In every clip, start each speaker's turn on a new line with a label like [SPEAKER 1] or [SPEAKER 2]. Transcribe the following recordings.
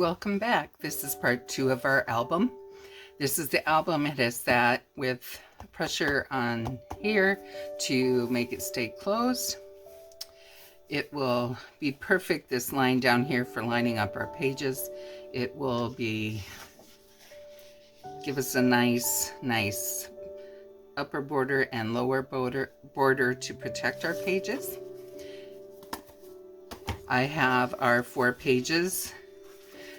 [SPEAKER 1] welcome back. This is part 2 of our album. This is the album. It has that with pressure on here to make it stay closed. It will be perfect, this line down here, for lining up our pages. It will give us a nice upper border and lower border to protect our pages. I have our 4 pages.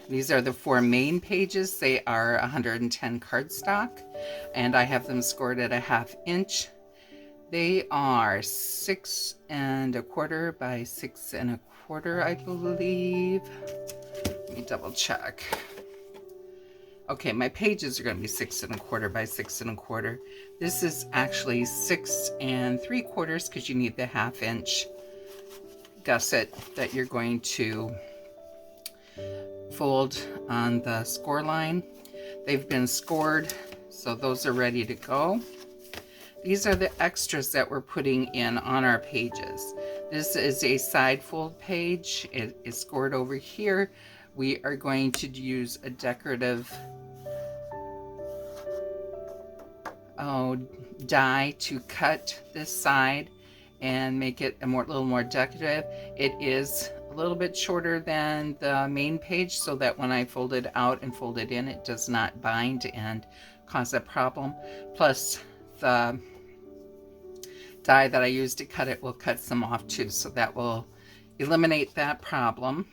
[SPEAKER 1] These are the 4 main pages. They are 110 cardstock, and I have them scored at a 1/2 inch. They are 6 1/4 by 6 1/4, I believe. Let me double check. Okay, my pages are going to be 6 1/4 by 6 1/4. This is actually 6 3/4 because you need the 1/2 inch gusset that you're going to fold on the score line. They've been scored, so those are ready to go. These are the extras that we're putting in on our pages. This is a side fold page. It is scored over here. We are going to use a decorative die to cut this side and make it a little more decorative. It is a little bit shorter than the main page, so that when I fold it out and fold it in, it does not bind and cause a problem. Plus, the die that I use to cut it will cut some off too, so that will eliminate that problem.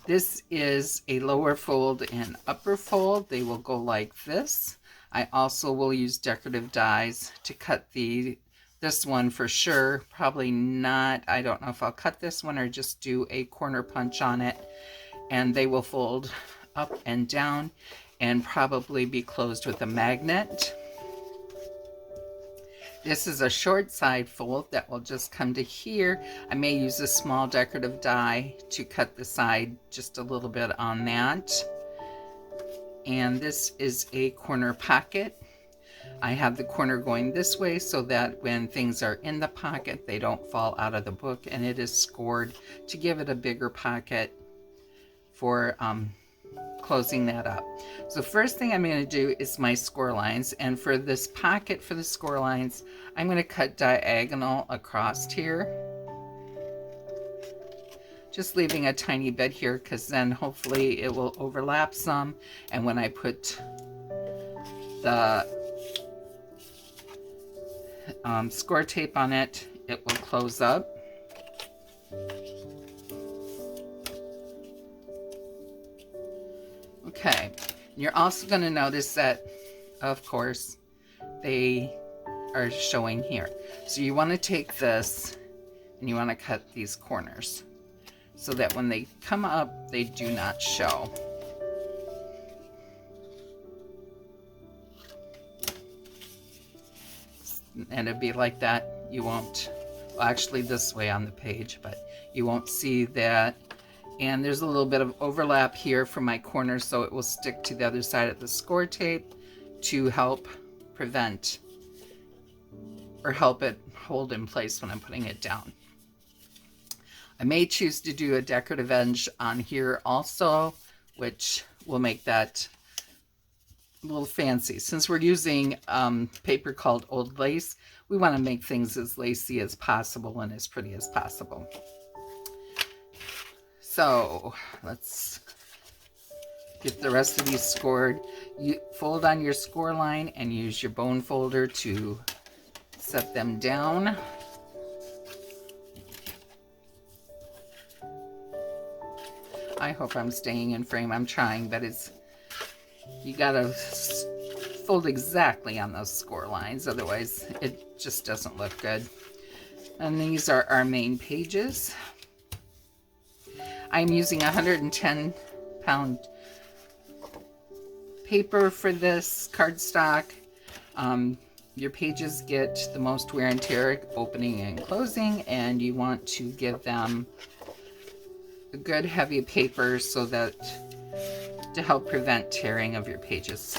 [SPEAKER 1] This is a lower fold and upper fold. They will go like this. I also will use decorative dies to cut this one for sure. Probably not. I don't know if I'll cut this one or just do a corner punch on it. And they will fold up and down and probably be closed with a magnet. This is a short side fold that will just come to here. I may use a small decorative die to cut the side just a little bit on that. And this is a corner pocket. I have the corner going this way so that when things are in the pocket, they don't fall out of the book, and it is scored to give it a bigger pocket for closing that up. So first thing I'm going to do is my score lines, and for this pocket for the score lines, I'm going to cut diagonal across here, just leaving a tiny bit here because then hopefully it will overlap some, and when I put the score tape on it, it will close up. Okay, you're also going to notice that, of course, they are showing here. So you want to take this and you want to cut these corners so that when they come up, they do not show. And it'd be like that. You won't, well, actually this way on the page, but you won't see that. And there's a little bit of overlap here from my corner, so it will stick to the other side of the score tape to help prevent or help it hold in place when I'm putting it down. I may choose to do a decorative edge on here also, which will make that a little fancy. Since we're using paper called Old Lace, we want to make things as lacy as possible and as pretty as possible. So let's get the rest of these scored. You fold on your score line and use your bone folder to set them down. I hope I'm staying in frame. I'm trying, but you gotta fold exactly on those score lines, otherwise it just doesn't look good. And these are our main pages. I'm using 110-pound paper for this cardstock. Your pages get the most wear and tear opening and closing, and you want to give them a good heavy paper so that to help prevent tearing of your pages.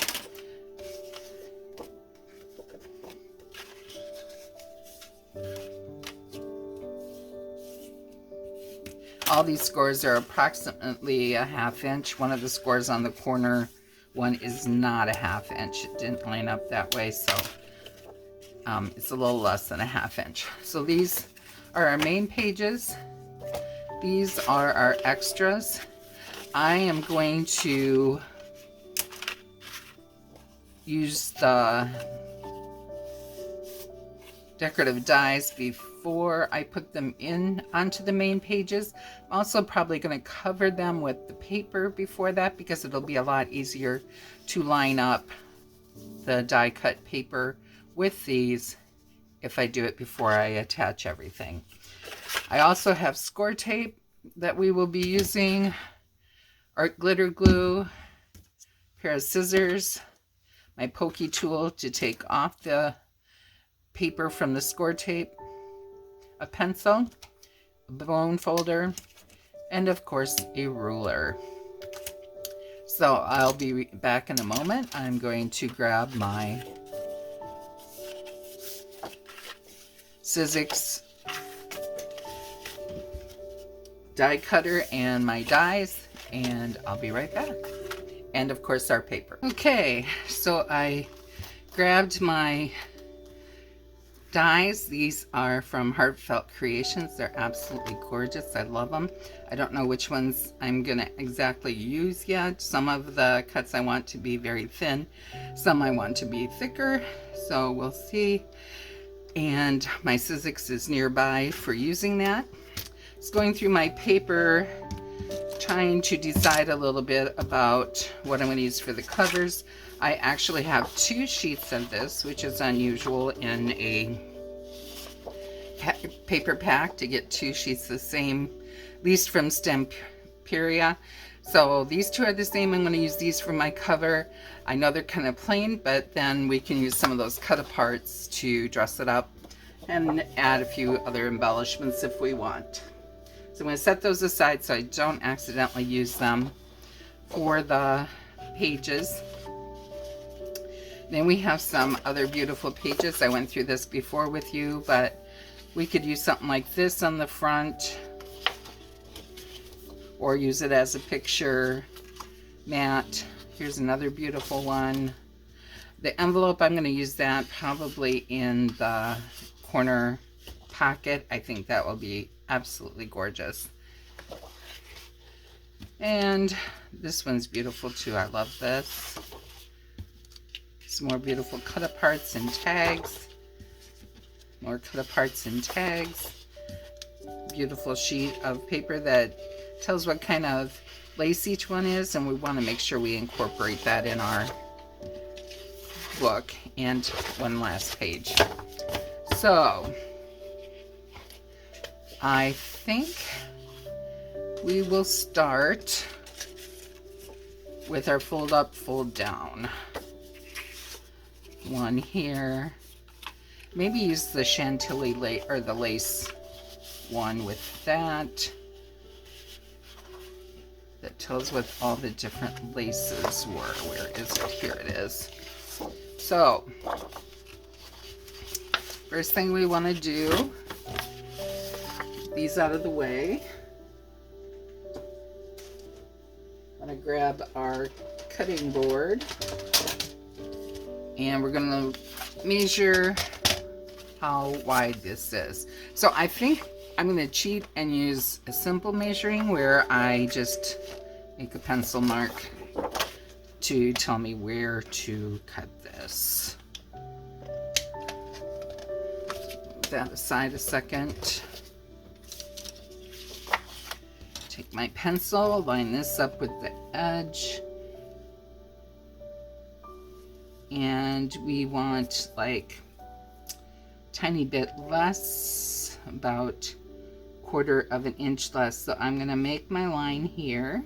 [SPEAKER 1] all these scores are approximately a 1/2 inch. One of the scores on the corner one is not a 1/2 inch. It didn't line up that way, so it's a little less than a 1/2 inch. So these are our main pages. These are our extras. I am going to use the decorative dies before I put them in onto the main pages. I'm also probably going to cover them with the paper before that, because it'll be a lot easier to line up the die cut paper with these if I do it before I attach everything. I also have score tape that we will be using, art glitter glue, a pair of scissors, my pokey tool to take off the paper from the score tape, a pencil, a bone folder, and of course a ruler. So I'll be back in a moment. I'm going to grab my Sizzix die cutter and my dies, and I'll be right back. And of course our paper. Okay, so I grabbed my dies. These are from Heartfelt Creations. They're absolutely gorgeous. I love them. I don't know which ones I'm gonna exactly use yet. Some of the cuts I want to be very thin, some I want to be thicker, so we'll see. And my Sizzix is nearby for using that. Just going through my paper, trying to decide a little bit about what I'm going to use for the covers. I actually have 2 sheets of this, which is unusual in a paper pack to get 2 sheets the same, at least from Stamperia. So these 2 are the same. I'm going to use these for my cover. I know they're kind of plain, but then we can use some of those cut aparts to dress it up and add a few other embellishments if we want. So I'm going to set those aside so I don't accidentally use them for the pages. Then we have some other beautiful pages. I went through this before with you, but we could use something like this on the front, or use it as a picture mat. Here's another beautiful one. The envelope, I'm going to use that probably in the corner pocket. I think that will be absolutely gorgeous. And this one's beautiful too. I love this. Some more beautiful cut aparts and tags. More cut aparts and tags. Beautiful sheet of paper that tells what kind of lace each one is, and we want to make sure we incorporate that in our book. And one last page. So I think we will start with our fold up, fold down. One here. Maybe use the Chantilly lace, or the lace one with that. That tells what all the different laces were. Where is it? Here it is. So, first thing we want to do, these out of the way. I'm going to grab our cutting board, and we're going to measure how wide this is. So I think I'm going to cheat and use a simple measuring where I just make a pencil mark to tell me where to cut this. Move that aside a second. Take my pencil, line this up with the edge. And we want like tiny bit less, about 1/4 of an inch less. So I'm going to make my line here,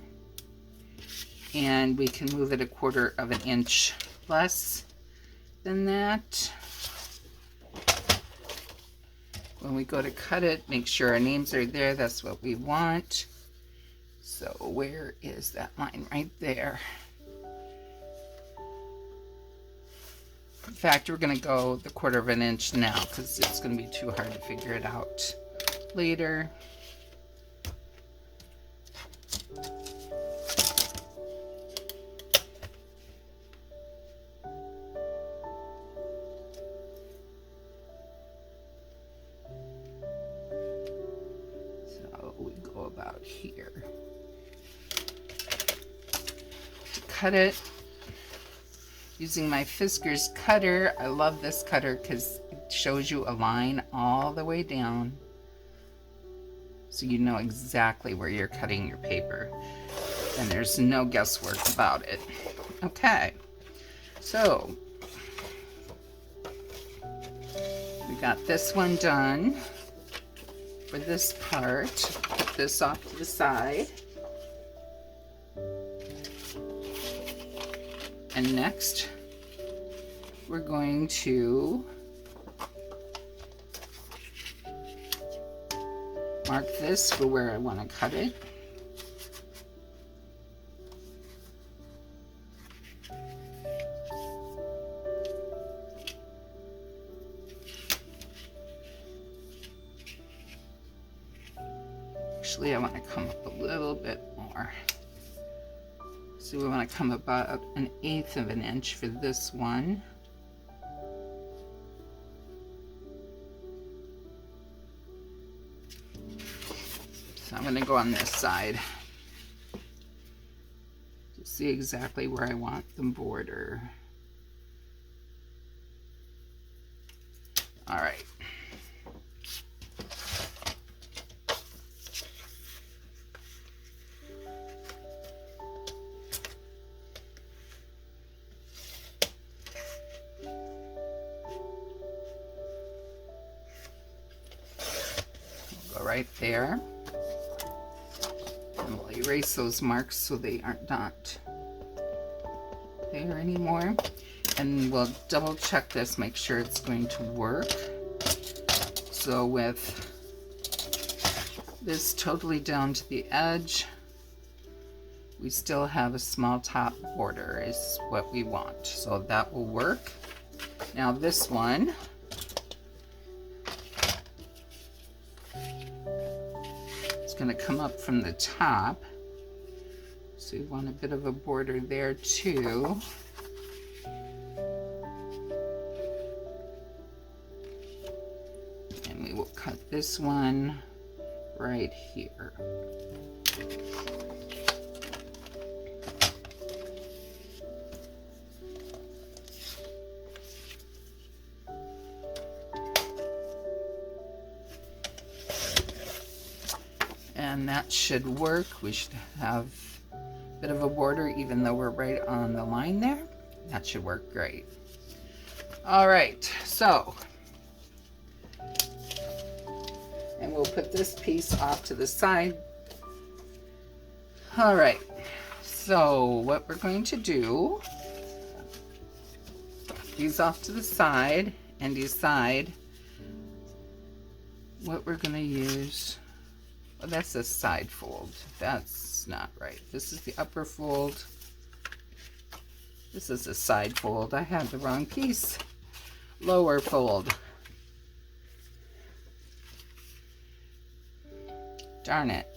[SPEAKER 1] and we can move it 1/4 of an inch less than that. When we go to cut it, make sure our names are there. That's what we want. So where is that line? Right there. In fact, we're going to go the 1/4 of an inch now because it's going to be too hard to figure it out later. cut it using my Fiskars cutter. I love this cutter because it shows you a line all the way down, so you know exactly where you're cutting your paper, and there's no guesswork about it. Okay, so we got this one done for this part. Put this off to the side. And next, we're going to mark this for where I want to cut it. Actually, I want to come up a little bit more. So we want to come about 1/8 of an inch for this one. So I'm going to go on this side to see exactly where I want the border. All right. Right there, and we'll erase those marks so they are not there anymore, and we'll double check this, make sure it's going to work. So with this totally down to the edge, we still have a small top border is what we want, so that will work. Now this one, going to come up from the top, so we want a bit of a border there too. And we will cut this one right here. And that should work. We should have a bit of a border even though we're right on the line there. That should work great. All right, so, and we'll put this piece off to the side. All right, so what we're going to do, these off to the side and decide what we're going to use. Well, that's a side fold. That's not right. This is the upper fold. This is a side fold. I had the wrong piece. Lower fold. Darn it.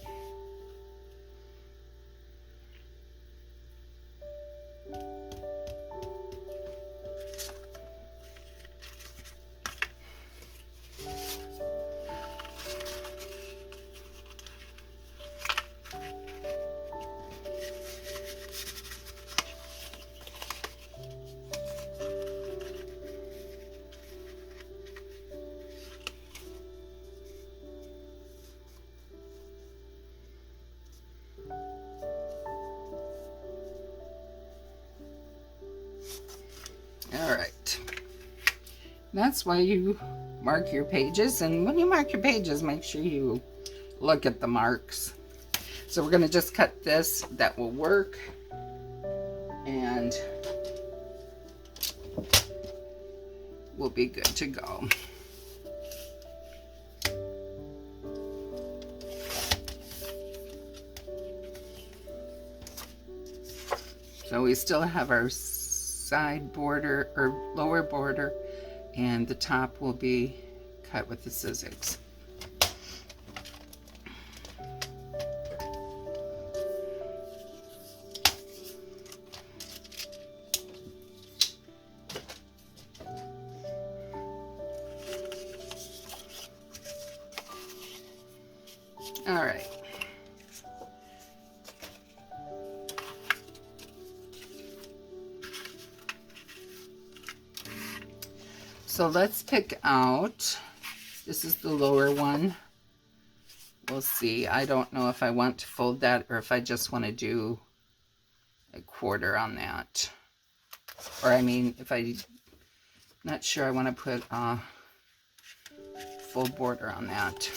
[SPEAKER 1] All right, that's why you mark your pages, and when you mark your pages, make sure you look at the marks. So we're going to just cut this. That will work, and we'll be good to go. So we still have our side border or lower border, and the top will be cut with the scissors. All right. So let's pick out, this is the lower one. We'll see. I don't know if I want to fold that or if I just want to do a quarter on that. Or I mean, if I'm not sure I want to put a full border on that.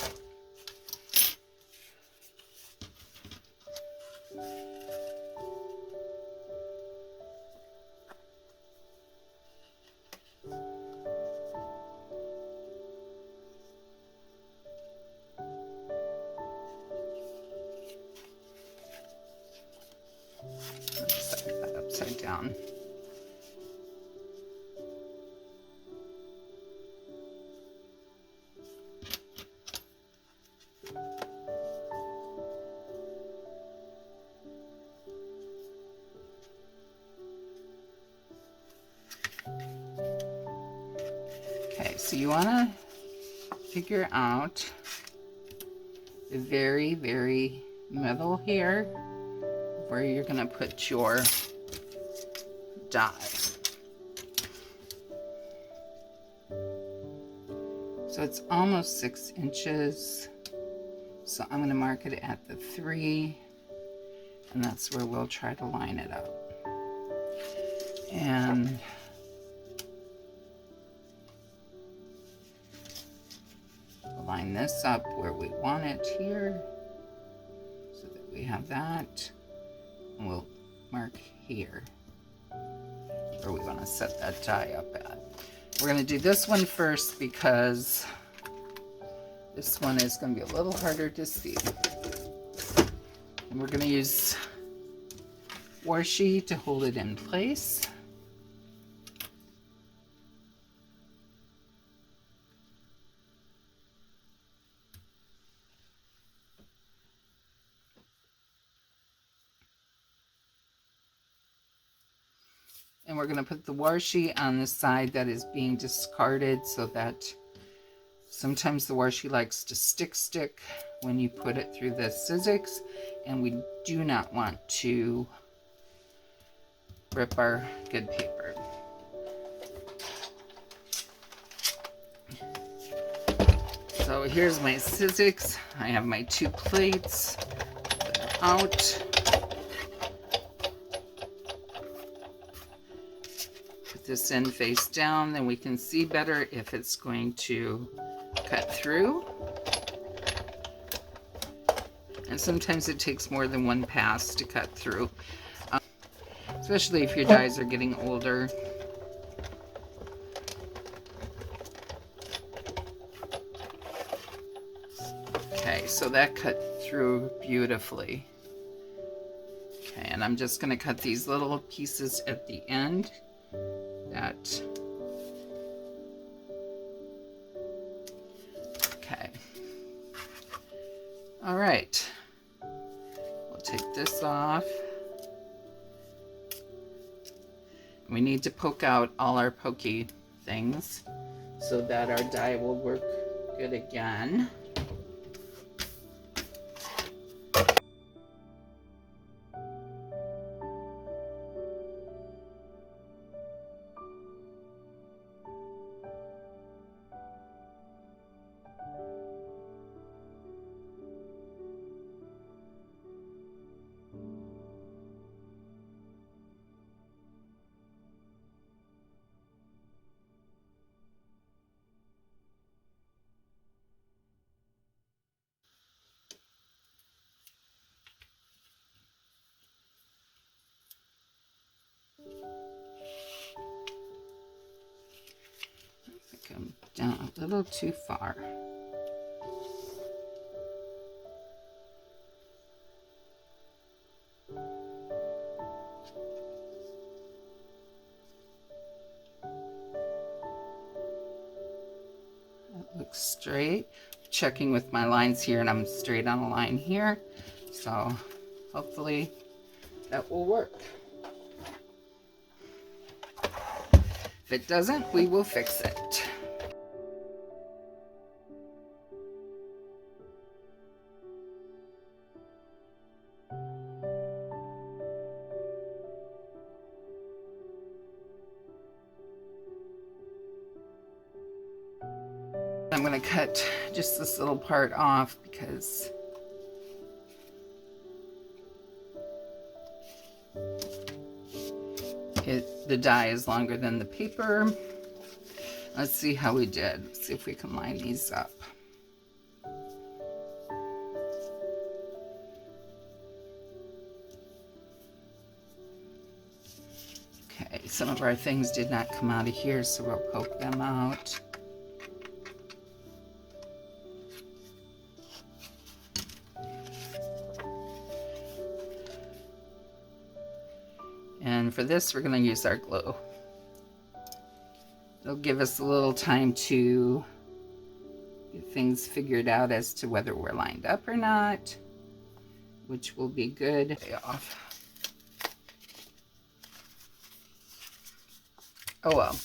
[SPEAKER 1] Set that upside down. Okay, so you want to figure out the very, very middle here where you're going to put your die. So it's almost 6 inches. So I'm going to mark it at the 3, and that's where we'll try to line it up. And line this up where we want it here, so that we have that. And we'll mark here where we want to set that die up at. We're going to do this one first because this one is going to be a little harder to see. And we're going to use washi to hold it in place. And we're going to put the washi on the side that is being discarded, so that sometimes the washi likes to stick when you put it through the sizzix, and we do not want to rip our good paper. So here's my sizzix. I have my 2 plates that are out. This in face down, then we can see better if it's going to cut through. And sometimes it takes more than one pass to cut through, especially if your dies are getting older. Okay, so that cut through beautifully. Okay, and I'm just going to cut these little pieces at the end. Okay. All right. We'll take this off. We need to poke out all our pokey things so that our die will work good again. Come down a little too far. That looks straight. Checking with my lines here, and I'm straight on a line here. So hopefully that will work. If it doesn't, we will fix it. I'm going to cut just this little part off because the die is longer than the paper. Let's see how we did. Let's see if we can line these up. Okay, some of our things did not come out of here, so we'll poke them out. And for this, we're going to use our glue. It'll give us a little time to get things figured out as to whether we're lined up or not, which will be good. Off. Oh well.